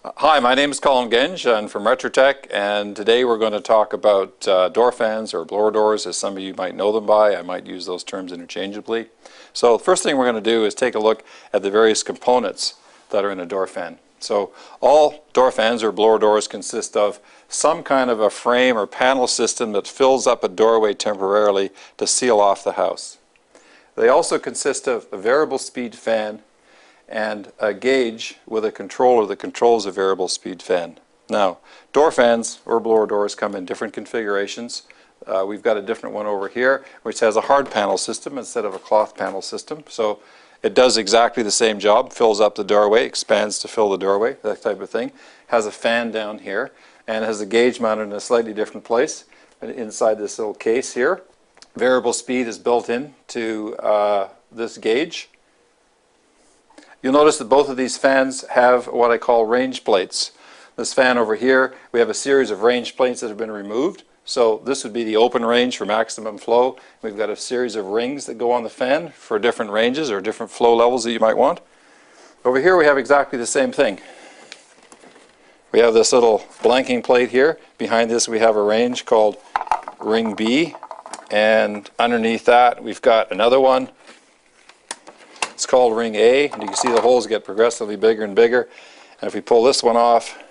Hi, my name is Colin Genge. I'm from Retrotec, and today we're going to talk about door fans or blower doors, as some of you might know them by. I might use those terms interchangeably. So the first thing we're going to do is take a look at the various components that are in a door fan. So all door fans or blower doors consist of some kind of a frame or panel system that fills up a doorway temporarily to seal off the house. They also consist of a variable speed fan and a gauge with a controller that controls a variable speed fan. Now, door fans or blower doors come in different configurations. We've got a different one over here which has a hard panel system instead of a cloth panel system. So it does exactly the same job, fills up the doorway, expands to fill the doorway, that type of thing. Has a fan down here and has a gauge mounted in a slightly different place inside this little case here. Variable speed is built in to this gauge. You'll notice that both of these fans have what I call range plates. This fan over here, we have a series of range plates that have been removed. So this would be the open range for maximum flow. We've got a series of rings that go on the fan for different ranges or different flow levels that you might want. Over here we have exactly the same thing. We have this little blanking plate here. Behind this we have a range called ring B, and underneath that we've got another one. It's called ring A, and you can see the holes get progressively bigger and bigger. And if we pull this one off,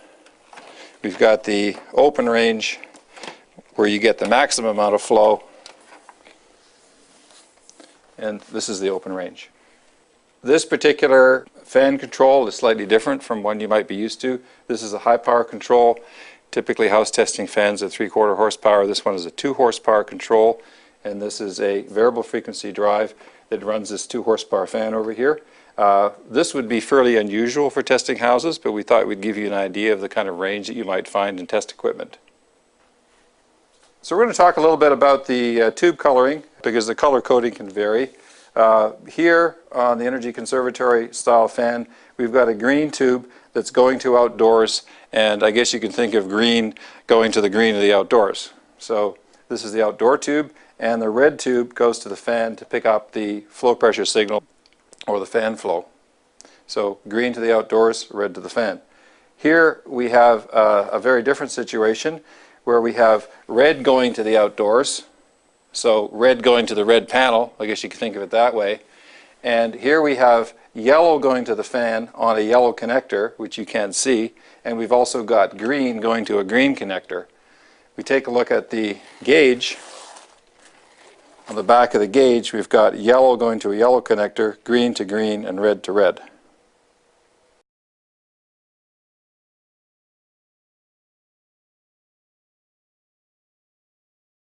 we've got the open range where you get the maximum amount of flow, and this is the open range. This particular fan control is slightly different from one you might be used to. This is a high power control. Typically house testing fans are 3/4 horsepower. This one is a 2 horsepower control, and this is a variable frequency drive that runs this 2 horsepower fan over here. This would be fairly unusual for testing houses, but we thought we'd give you an idea of the kind of range that you might find in test equipment. So we're going to talk a little bit about the tube coloring, because the color coding can vary. Here on the Energy Conservatory style fan, we've got a green tube that's going to outdoors, and I guess you can think of green going to the green of the outdoors. So this is the outdoor tube, and the red tube goes to the fan to pick up the flow pressure signal or the fan flow. So green to the outdoors, red to the fan. Here we have a very different situation where we have red going to the outdoors, so red going to the red panel, I guess you could think of it that way. And here we have yellow going to the fan on a yellow connector, which you can't see, and we've also got green going to a green connector. We take a look at the gauge. On the back of the gauge we've got yellow going to a yellow connector, green to green, and red to red.